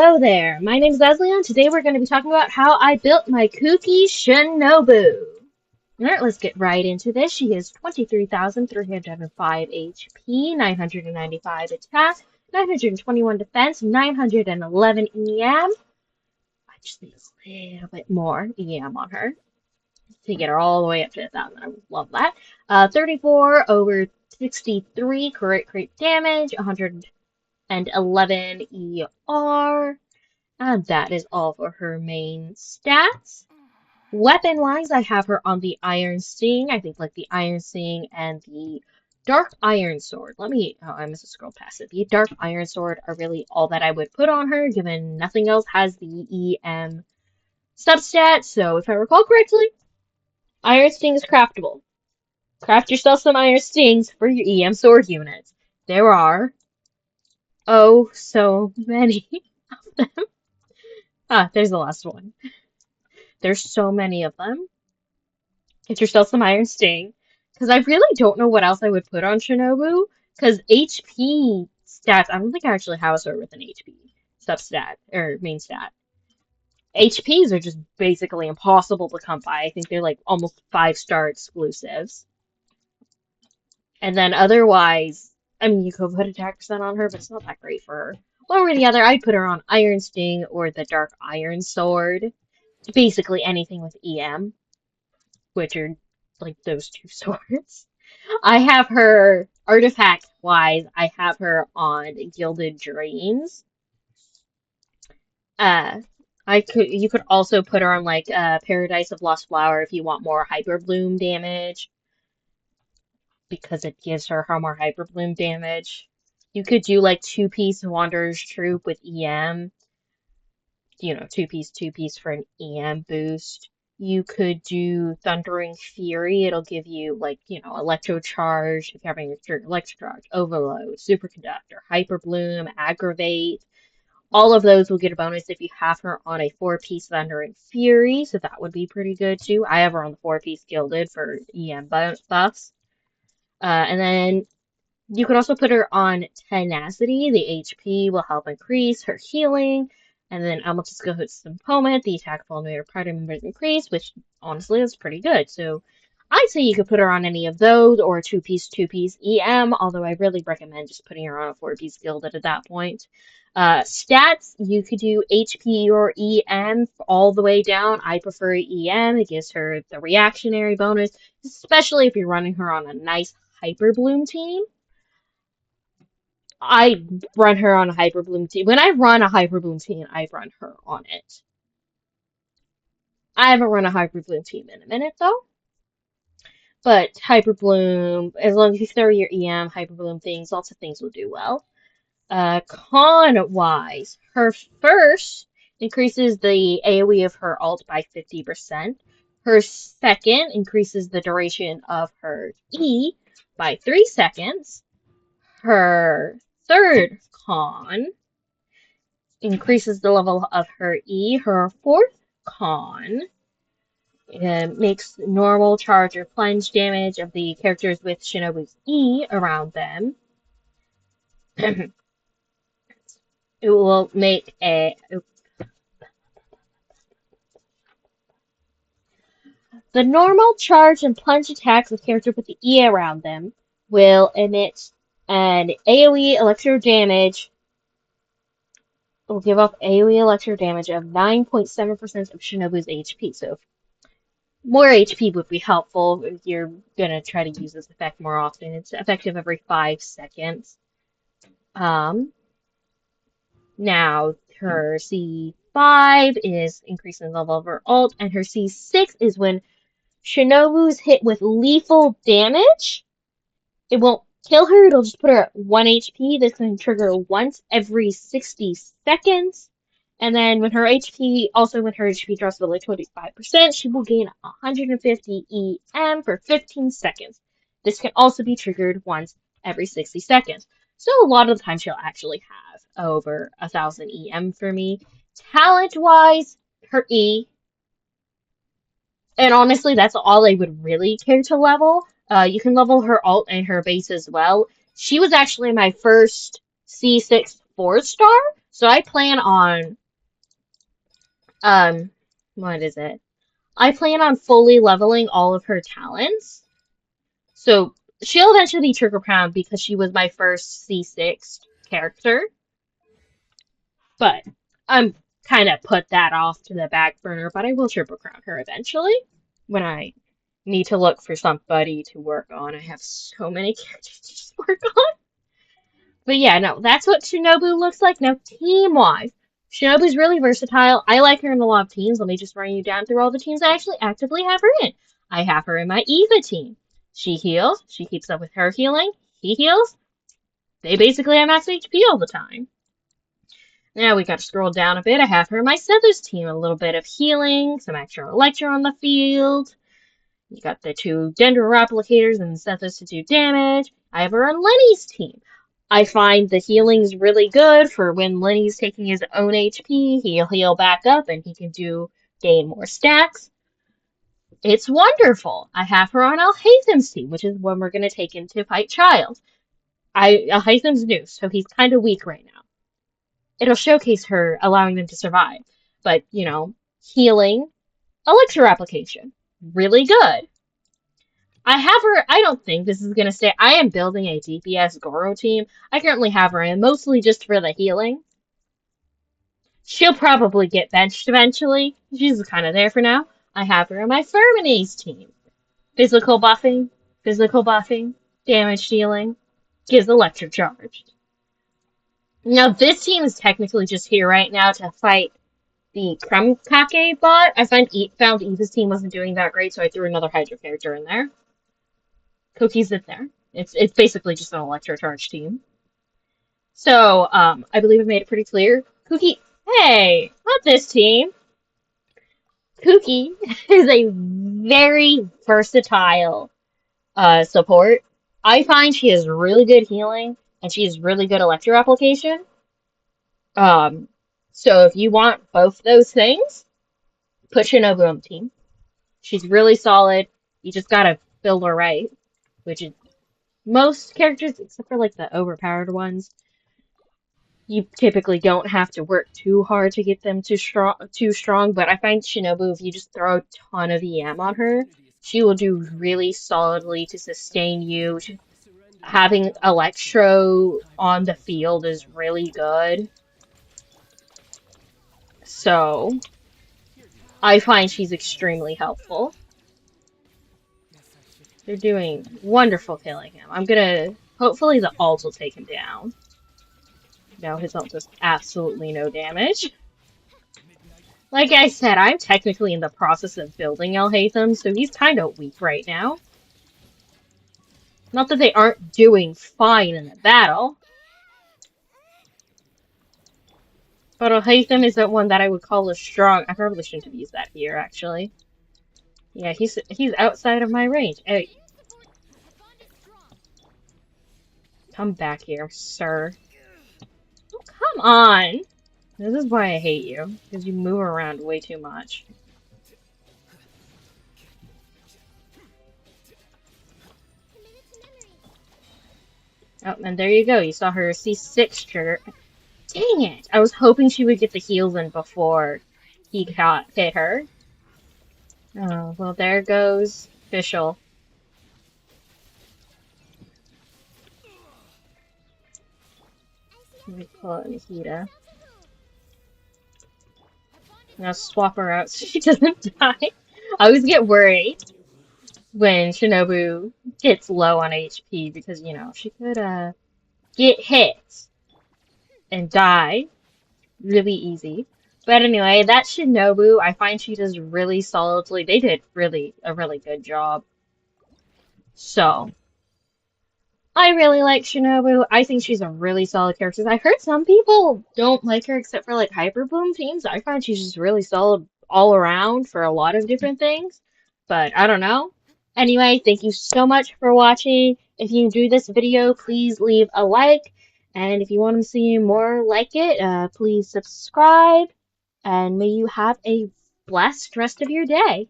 Hello there, my name is Leslie, and today we're going to be talking about how I built my Kuki Shinobu. Alright, let's get right into this. She has 23,305 HP, 995 attack, 921 defense, 911 EM. I just need a little bit more EM on her to get her all the way up to 1,000. I would love that. 34 over 63 crit damage, 111 ER. And that is all for her main stats. Weapon-wise, I have her on the Iron Sting. I think like the Iron Sting and the Dark Iron Sword. I must have scrolled past it. The Dark Iron Sword are really all that I would put on her, given nothing else has the EM substat. So if I recall correctly, Iron Sting is craftable. Craft yourself some Iron Stings for your EM sword units. There are, oh, so many of them. There's the last one. There's so many of them. Get yourself some Iron Sting. Because I really don't know what else I would put on Shinobu. Because HP stats, I don't think I actually have a sword with an HP substat, or main stat. HPs are just basically impossible to come by. I think they're like almost 5-star exclusives. And then otherwise, I mean, you could put attack percent on her, but it's not that great for her. One way or the other, I'd put her on Iron Sting or the Dark Iron Sword. Basically anything with EM, which are like those two swords. I have her, artifact-wise, I have her on Gilded Dreams. You could also put her on like Paradise of Lost Flower if you want more Hyper Bloom damage, because it gives her more Hyper Bloom damage. You could do like 2-piece Wanderer's Troop with EM. You know, 2-piece for an EM boost. You could do Thundering Fury. It'll give you, like, you know, Electro Charge if you're having your Electro Charge, Overload, Superconductor, Hyper Bloom, Aggravate. All of those will get a bonus if you have her on a 4-piece Thundering Fury, so that would be pretty good too. I have her on the 4-piece Gilded for EM buffs. And then you could also put her on Tenacity. The HP will help increase her healing. And then Amethyst Component, the attack of all major party members increase, which honestly is pretty good. So I'd say you could put her on any of those or a 2-piece EM, although I really recommend just putting her on a 4-piece Gilded at that point. Stats, you could do HP or EM all the way down. I prefer EM. It gives her the reactionary bonus, especially if you're running her on a nice Hyper Bloom team. I run her on a Hyper Bloom team. When I run a Hyper Bloom team, I run her on it. I haven't run a Hyper Bloom team in a minute, though. But Hyper Bloom, as long as you throw your EM, Hyper Bloom things, lots of things will do well. Con-wise, her first increases the AoE of her ult by 50%. Her second increases the duration of her E by 3 seconds. Her third con increases the level of her E. Her fourth con makes normal charge or plunge damage of the characters with Shinobu's E around them. It will make the normal charge and plunge attacks of characters with the E around them will emit an AoE electro damage. Will give off AoE electro damage of 9.7% of Shinobu's HP. So more HP would be helpful if you're gonna try to use this effect more often. It's effective every 5 seconds. Now her C5 is increasing the level of her ult, and her C6 is when Shinobu's hit with lethal damage. It won't kill her, it'll just put her at 1 HP. This can trigger once every 60 seconds. And then when her HP drops below 25%, she will gain 150 EM for 15 seconds. This can also be triggered once every 60 seconds. So a lot of the time she'll actually have over 1,000 EM for me. Talent-wise, her E. And honestly, that's all I would really care to level. You can level her ult and her base as well. She was actually my first C6 4-star, So I plan on, um, what is it? I plan on fully leveling all of her talents. So she'll eventually be Trigger Crown because she was my first C6 character. But I'm kind of put that off to the back burner, but I will Triple Crown her eventually when I need to look for somebody to work on. I have so many characters to just work on. But yeah, no, that's what Shinobu looks like. Now, team-wise, Shinobu's really versatile. I like her in a lot of teams. Let me just run you down through all the teams I actually actively have her in. I have her in my Eva team. She heals. She keeps up with her healing. He heals. They basically have max HP all the time. Now we gotta scroll down a bit. I have her in my Sethers team. A little bit of healing, some extra Electro on the field. You got the two Dendro Replicators and Sethers to do damage. I have her on Lenny's team. I find the healing's really good for when Lenny's taking his own HP. He'll heal back up and he can gain more stacks. It's wonderful. I have her on Alhaitham's team, which is when we're going to take into fight Child. Alhaitham's new, so he's kind of weak right now. It'll showcase her, allowing them to survive. But, healing, elixir application, really good. I have her, I don't think this is going to stay. I am building a DPS Goro team. I currently have her in, mostly just for the healing. She'll probably get benched eventually. She's kind of there for now. I have her in my Fermina's team. Physical buffing, damage dealing, gives electric charge. Now, this team is technically just here right now to fight the Krumkake bot. I found Eva's team wasn't doing that great, so I threw another Hydro character in there. Kuki's in there. It's basically just an electro charge team. So, I believe I made it pretty clear. Kuki, hey, not this team. Kuki is a very versatile support. I find she has really good healing, and she has really good electro application. So if you want both those things, put Shinobu on the team. She's really solid. You just gotta build her right, which is most characters, except for like the overpowered ones, you typically don't have to work too hard to get them too strong. But I find Shinobu, if you just throw a ton of EM on her, she will do really solidly to sustain you. Having Electro on the field is really good. So, I find she's extremely helpful. They're doing wonderful killing him. Hopefully the ult will take him down. No, his ult does absolutely no damage. Like I said, I'm technically in the process of building Alhaitham, so he's kind of weak right now. Not that they aren't doing fine in the battle. But Alhaitham isn't one that I would call a strong. I probably shouldn't have used that here, actually. Yeah, he's outside of my range. Hey. Come back here, sir. Oh, come on! This is why I hate you, because you move around way too much. Oh, and there you go. You saw her C6 trigger. Dang it! I was hoping she would get the heals in before he hit her. Oh, well, there goes Fischl. Let me pull out Nikita. Now swap her out so she doesn't die. I always get worried when Shinobu gets low on HP because, she could get hit and die really easy. But anyway, that's Shinobu. I find she does really solidly. They did a really good job. So, I really like Shinobu. I think she's a really solid character. I've heard some people don't like her except for like Hyper Boom teams. I find she's just really solid all around for a lot of different things. But I don't know. Anyway, thank you so much for watching. If you enjoyed this video, please leave a like. And if you want to see more like it, please subscribe. And may you have a blessed rest of your day.